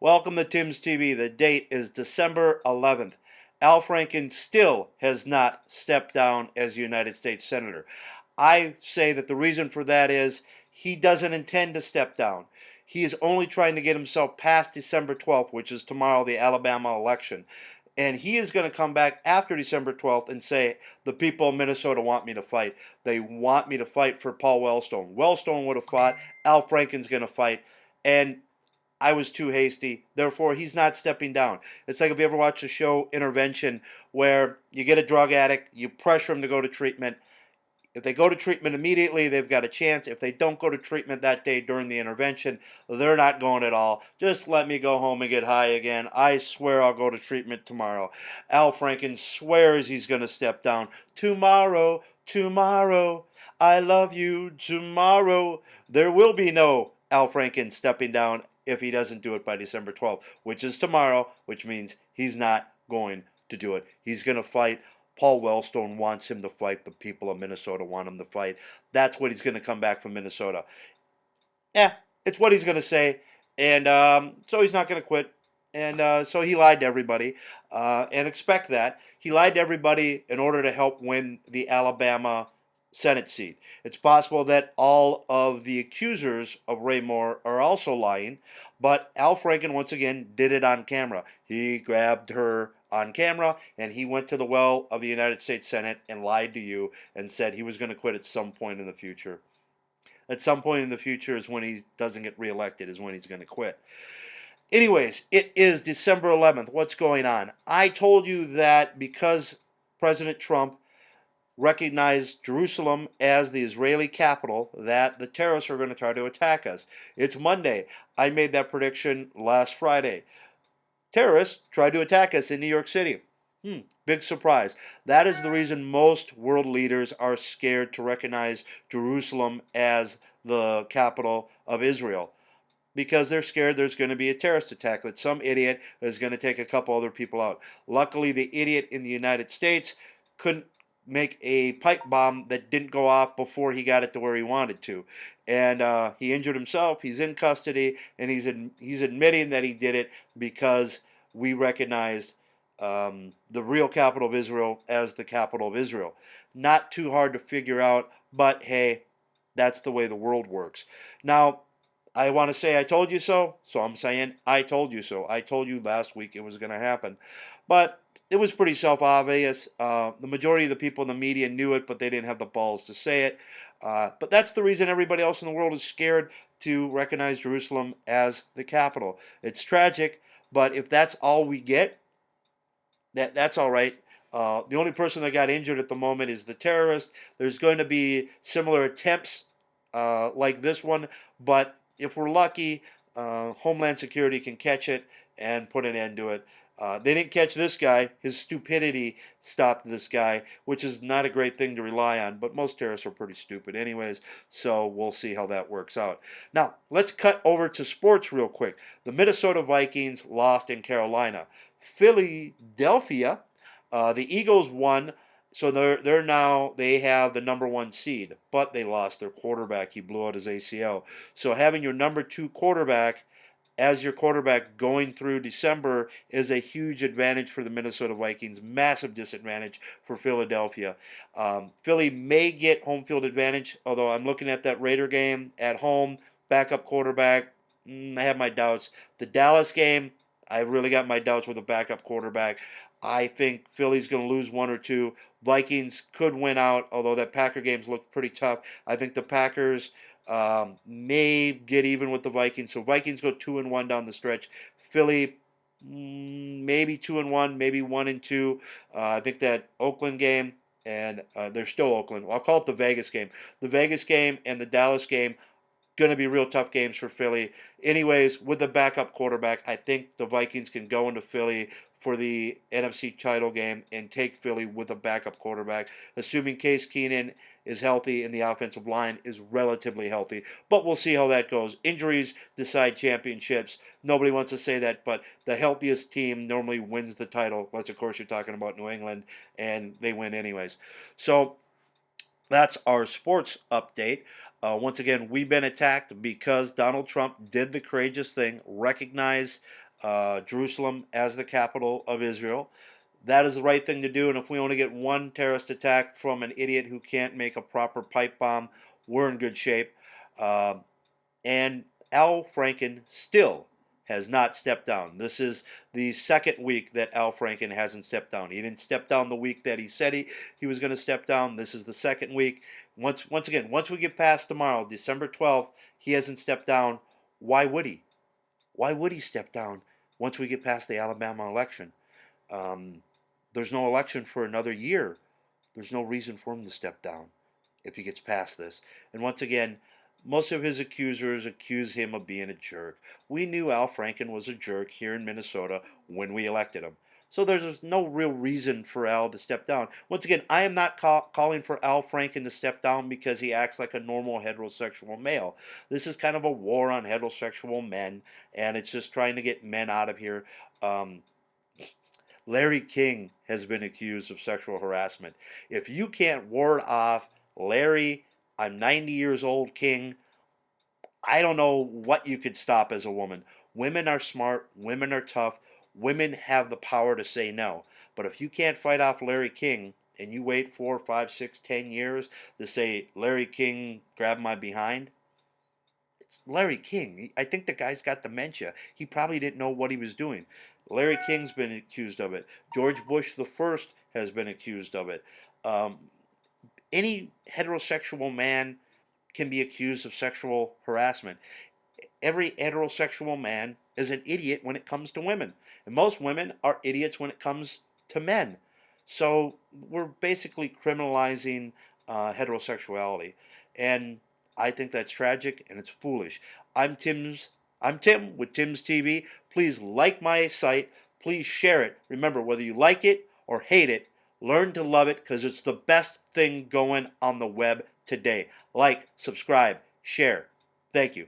Welcome to Tim's TV. The date is December 11th. Al Franken still has not stepped down as United States Senator. I say that the reason for that is he doesn't intend to step down. He is only trying to get himself past December 12th, which is tomorrow, the Alabama election. And he is going to come back after December 12th and say, the people of Minnesota want me to fight. They want me to fight for Paul Wellstone. Wellstone would have fought. Al Franken's going to fight. And I was too hasty. Therefore, he's not stepping down. It's like if you ever watch the show Intervention, where you get a drug addict, you pressure them to go to treatment. If they go to treatment immediately, they've got a chance. If they don't go to treatment that day during the intervention, they're not going at all. Just let me go home and get high again. I swear I'll go to treatment tomorrow. Al Franken swears he's going to step down. Tomorrow, tomorrow, I love you tomorrow. There will be no Al Franken stepping down if he doesn't do it by December 12th, which is tomorrow, which means he's not going to do it. He's going to fight. Paul Wellstone wants him to fight. The people of Minnesota want him to fight. That's what he's going to come back from Minnesota. It's what he's going to say. And so he's not going to quit. And so he lied to everybody. And expect that. He lied to everybody in order to help win the Alabama Senate seat. It's possible that all of the accusers of Ray Moore are also lying, but Al Franken once again did it on camera. He grabbed her on camera and he went to the well of the United States Senate and lied to you and said he was going to quit at some point in the future. At some point in the future is when he doesn't get reelected, is when he's going to quit. Anyways, it is December 11th. What's going on? I told you that because President Trump recognized Jerusalem as the Israeli capital, that the terrorists are going to try to attack us. It's Monday. I made that prediction last Friday. Terrorists tried to attack us in New York City. Big surprise. That is the reason most world leaders are scared to recognize Jerusalem as the capital of Israel, because they're scared there's going to be a terrorist attack, that some idiot is going to take a couple other people out. Luckily, the idiot in the United States couldn't make a pipe bomb that didn't go off before he got it to where he wanted to, and he injured himself. He's in custody, and he's admitting that he did it because we recognized the real capital of Israel as the capital of Israel. Not too hard to figure out, but hey, that's the way the world works. Now, I want to say I told you so, so I'm saying I told you so. I told you last week it was going to happen, but it was pretty self-obvious. The majority of the people in the media knew it, but they didn't have the balls to say it. But that's the reason everybody else in the world is scared to recognize Jerusalem as the capital. It's tragic, but if that's all we get, that's all right. The only person that got injured at the moment is the terrorist. There's going to be similar attempts like this one, but if we're lucky, Homeland Security can catch it and put an end to it. They didn't catch this guy. His stupidity stopped this guy, which is not a great thing to rely on, but most terrorists are pretty stupid anyways, so we'll see how that works out. Now, let's cut over to sports real quick. The Minnesota Vikings lost in Carolina. Philadelphia, the Eagles won, so they have the number 1 seed, but they lost their quarterback. He blew out his ACL. So having your number 2 quarterback as your quarterback going through December is a huge advantage for the Minnesota Vikings, massive disadvantage for Philadelphia. Philly may get home field advantage, although I'm looking at that Raider game at home, backup quarterback, I have my doubts. The Dallas game, I really got my doubts with a backup quarterback. I think Philly's going to lose 1 or 2. Vikings could win out, although that Packer game's looked pretty tough. I think the Packers may get even with the Vikings. So Vikings go 2-1 down the stretch. Philly maybe 2-1, maybe 1-2. I think that Oakland game, and they're still Oakland. I'll call it the Vegas game. The Vegas game and the Dallas game, going to be real tough games for Philly. Anyways, with the backup quarterback, I think the Vikings can go into Philly for the NFC title game and take Philly with a backup quarterback, assuming Case Keenum is healthy and the offensive line is relatively healthy. But we'll see how that goes. Injuries decide championships. Nobody wants to say that, but the healthiest team normally wins the title. Unless, of course, you're talking about New England, and they win anyways. So that's our sports update. Once again, we've been attacked because Donald Trump did the courageous thing, recognize Jerusalem as the capital of Israel. That is the right thing to do, and if we only get one terrorist attack from an idiot who can't make a proper pipe bomb, we're in good shape. Uh, and Al Franken still has not stepped down. This is the second week that Al Franken hasn't stepped down. He didn't step down the week that he said he was going to step down. This is the second week. Once again, once we get past tomorrow, December 12th, he hasn't stepped down. Why would he? Why would he step down once we get past the Alabama election? There's no election for another year. There's no reason for him to step down if he gets past this. And once again, most of his accusers accuse him of being a jerk. We knew Al Franken was a jerk here in Minnesota when we elected him. So there's no real reason for Al to step down. Once again, I am not calling for Al Franken to step down because he acts like a normal heterosexual male. This is kind of a war on heterosexual men, and it's just trying to get men out of here. Larry King has been accused of sexual harassment. If you can't ward off Larry, I'm 90 years old, King, I don't know what you could stop as a woman. Women are smart. Women are tough. Women have the power to say no. But if you can't fight off Larry King and you wait 4, 5, 6, 10 years to say, Larry King, grab my behind, it's Larry King. I think the guy's got dementia. He probably didn't know what he was doing. Larry King's been accused of it. George Bush the First has been accused of it. Any heterosexual man can be accused of sexual harassment. Every heterosexual man is an idiot when it comes to women. And most women are idiots when it comes to men. So we're basically criminalizing heterosexuality. And I think that's tragic and it's foolish. I'm Tim with Tim's TV. Please like my site. Please share it. Remember, whether you like it or hate it, learn to love it because it's the best thing going on the web today. Like, subscribe, share. Thank you.